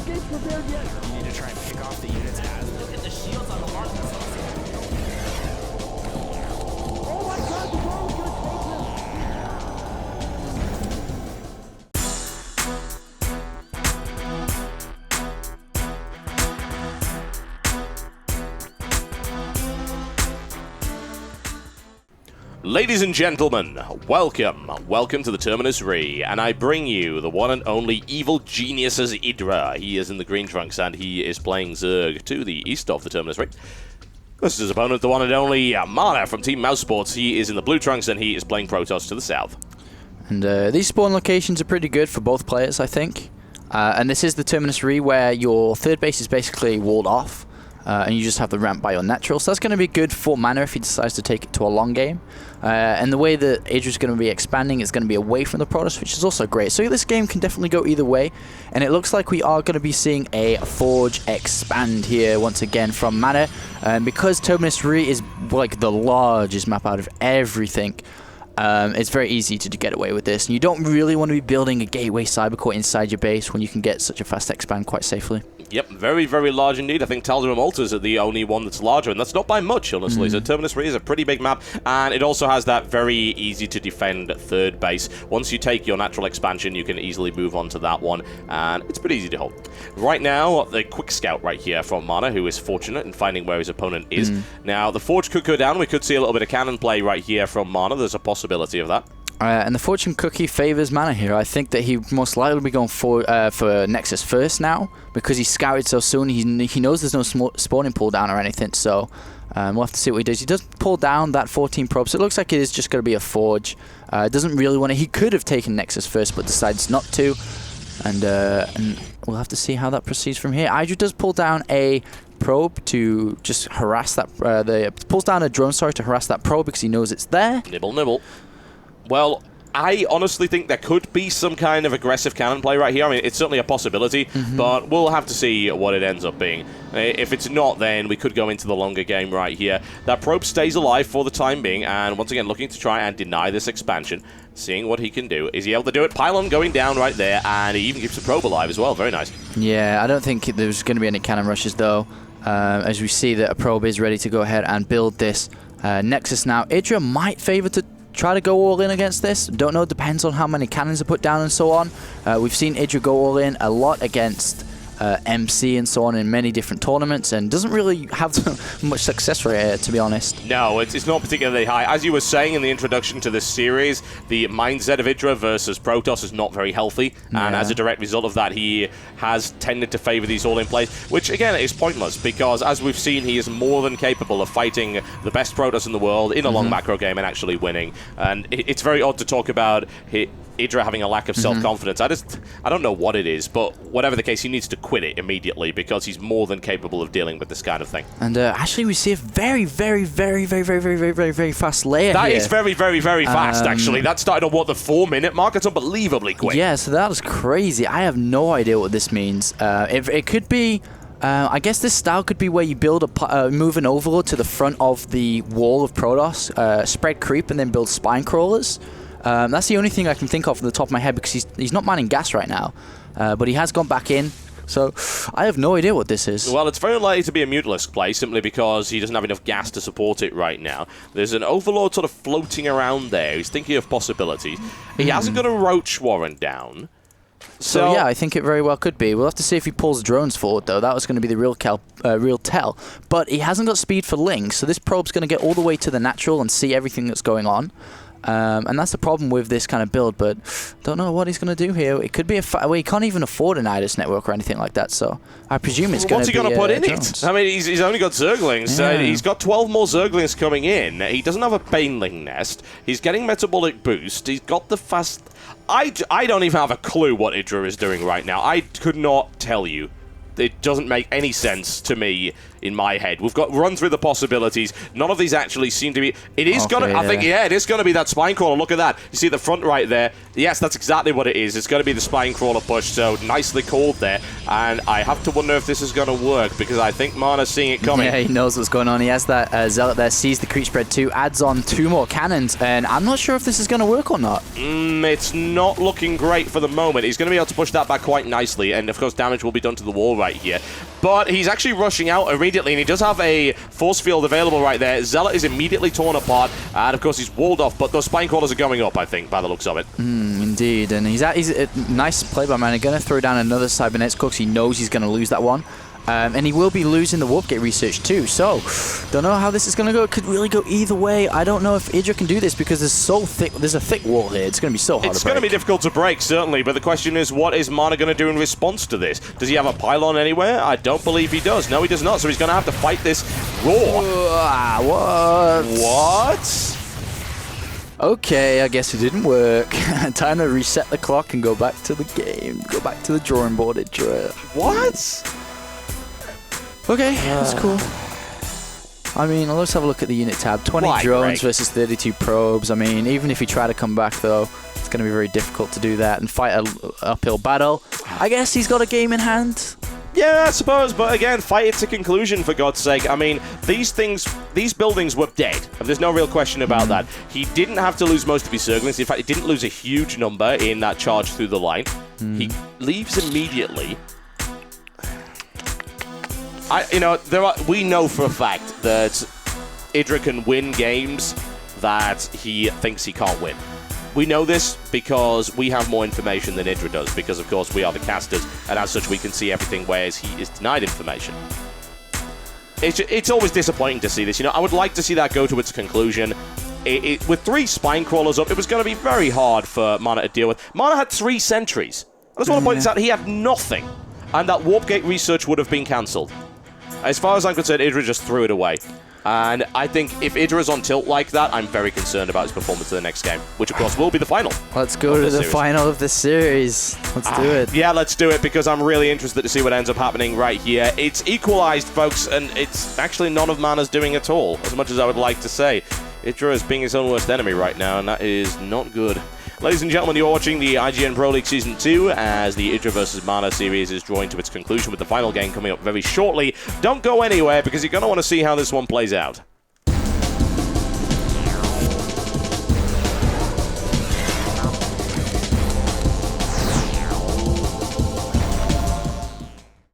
You need to try and pick off the units as look at the shields on the mark. Oh my god, the ball is gonna Ladies and gentlemen, welcome to the Terminus Re, and I bring you the one and only evil genius's IPL2. He is in the green trunks, and he is playing Zerg to the east of the Terminus Re. This is his opponent, the one and only Mouz.Mana from Team Mouse Sports. He is in the blue trunks, and he is playing Protoss to the south. And these spawn locations are pretty good for both players, I think. And this is the Terminus Re, where your third base is basically walled off, and you just have the ramp by your natural. So that's going to be good for Mana if he decides to take it to a long game. And the way that IdrA is going to be expanding is going to be away from the Protoss, which is also great. So this game can definitely go either way. And it looks like we are going to be seeing a Forge expand here once again from Mana. And because Terminus Re is like the largest map out of everything, it's very easy to get away with this. And you don't really want to be building a gateway cybercore inside your base when you can get such a fast expand quite safely. Yep, very, very large indeed. I think Tal'Daram Altars are the only one that's larger, and that's not by much, honestly. So Terminus Re is a pretty big map, and it also has that very easy-to-defend third base. Once you take your natural expansion, you can easily move on to that one, and it's pretty easy to hold. Right now, the quick scout right here from Mana, who is fortunate in finding where his opponent is. Now, the Forge could go down. We could see a little bit of cannon play right here from Mana. There's a possibility of that. And the Fortune Cookie favors Mana here. I think that he most likely will be going for Nexus first now, because he scouted so soon. He knows there's no spawning pull down or anything, so we'll have to see what he does. He does pull down that 14 probe, so it looks like it is just going to be a Forge. Doesn't really want to. He could have taken Nexus first, but decides not to. And we'll have to see how that proceeds from here. IPL2 does pull down a probe to just harass that. Pulls down a drone, sorry, to harass that probe because he knows it's there. Nibble, nibble. Well, I honestly think there could be some kind of aggressive cannon play right here. I mean, it's certainly a possibility, but we'll have to see what it ends up being. If it's not, then we could go into the longer game right here. That probe stays alive for the time being, and once again, looking to try and deny this expansion, seeing what he can do. Is he able to do it? Pylon going down right there, and he even keeps the probe alive as well. Very nice. Yeah, I don't think there's going to be any cannon rushes, though, as we see that a probe is ready to go ahead and build this Nexus now. IdrA might favor to try to go all in against this. Don't know, depends on how many cannons are put down and so on. We've seen IdrA go all in a lot against MC and so on in many different tournaments, and doesn't really have much success rate here, to be honest. No, it's not particularly high. As you were saying in the introduction to this series, the mindset of IdrA versus Protoss is not very healthy, and as a direct result of that, he has tended to favor these all-in plays, which again is pointless, because as we've seen, he is more than capable of fighting the best Protoss in the world in a long macro game and actually winning. And it's very odd to talk about IdrA having a lack of self-confidence. I don't know what it is, but whatever the case, he needs to quit it immediately, because he's more than capable of dealing with this kind of thing. And actually, we see a very, very, very, very, very, very, very, very fast layer That here. is very, very, very fast, actually. That started on, what, the 4-minute mark? It's unbelievably quick. Yeah, so that was crazy. I have no idea what this means. It could be... I guess this style could be where you build move an overlord to the front of the wall of Protoss, spread creep, and then build spine crawlers. That's the only thing I can think of from the top of my head, because he's not mining gas right now, but he has gone back in. So I have no idea what this is. Well, it's very likely to be a Mutalisk play, simply because he doesn't have enough gas to support it right now. There's an Overlord sort of floating around there. He's thinking of possibilities. He hasn't got a Roach Warren down. So yeah, I think it very well could be. We'll have to see if he pulls drones forward, though. That was going to be the real tell. But he hasn't got speed for Lings, so this probe's going to get all the way to the natural and see everything that's going on. And that's the problem with this kind of build, but don't know what he's going to do here. It could be well, he can't even afford an IDRA network or anything like that, so I presume it's going to be... What's he going to put in it? I mean, he's only got Zerglings. He's got 12 more Zerglings coming in. He doesn't have a Baneling nest. He's getting metabolic boost. He's got the fast... I don't even have a clue what IdrA is doing right now. I could not tell you. It doesn't make any sense to me in my head. We've got run through the possibilities. None of these actually seem to be... It is going to... I think, yeah, it is going to be that spine crawler. Look at that. You see the front right there. Yes, that's exactly what it is. It's going to be the Spine Crawler push, so nicely called there. And I have to wonder if this is going to work, because I think Mana's seeing it coming. Yeah, he knows what's going on. He has that Zealot there, sees the creep spread too, adds on 2 more cannons, and I'm not sure if this is going to work or not. It's not looking great for the moment. He's going to be able to push that back quite nicely, and of course damage will be done to the wall right here. But he's actually rushing out immediately, and he does have a force field available right there. Zealot is immediately torn apart, and of course he's walled off, but those Spine Crawlers are going up, I think, by the looks of it. Indeed, and he's a nice play by Mana. Going to throw down another Cybernetics because he knows he's going to lose that one. And he will be losing the Warp Gate research too, so don't know how this is going to go. It could really go either way. I don't know if IdrA can do this because there's a thick wall here. It's going to be so hard to break. It's going to be difficult to break, certainly, but the question is, what is Mana going to do in response to this? Does he have a pylon anywhere? I don't believe he does. No, he does not, so he's going to have to fight this raw. What? Okay, I guess it didn't work. Time to reset the clock and go back to the game. Go back to the drawing board, IdrA. What? Okay, that's cool. I mean, let's have a look at the unit tab. 20 drones versus 32 probes. I mean, even if you try to come back, though, it's going to be very difficult to do that and fight an uphill battle. I guess he's got a game in hand. Yeah, I suppose, but again, fight it to conclusion, for God's sake. I mean, these buildings were dead. There's no real question about that. He didn't have to lose most of his Zerglings. In fact, he didn't lose a huge number in that charge through the line. He leaves immediately. We know for a fact that IdrA can win games that he thinks he can't win. We know this because we have more information than IdrA does, because of course we are the casters, and as such we can see everything, whereas he is denied information. It's always disappointing to see this. I would like to see that go to its conclusion. With 3 Spine Crawlers up, it was going to be very hard for Mana to deal with. Mana had 3 sentries. I just want to point this out. He had nothing, and that Warp Gate research would have been cancelled. As far as I'm concerned, IdrA just threw it away. And I think if IdrA's on tilt like that, I'm very concerned about his performance in the next game, which of course will be the final. Let's go to the final of the series. Let's do it. Yeah, let's do it, because I'm really interested to see what ends up happening right here. It's equalized, folks, and it's actually none of Mana's doing at all, as much as I would like to say. IdrA is being his own worst enemy right now, and that is not good. Ladies and gentlemen, you're watching the IGN Pro League Season 2 as the IdrA vs. Mana series is drawing to its conclusion with the final game coming up very shortly. Don't go anywhere, because you're going to want to see how this one plays out.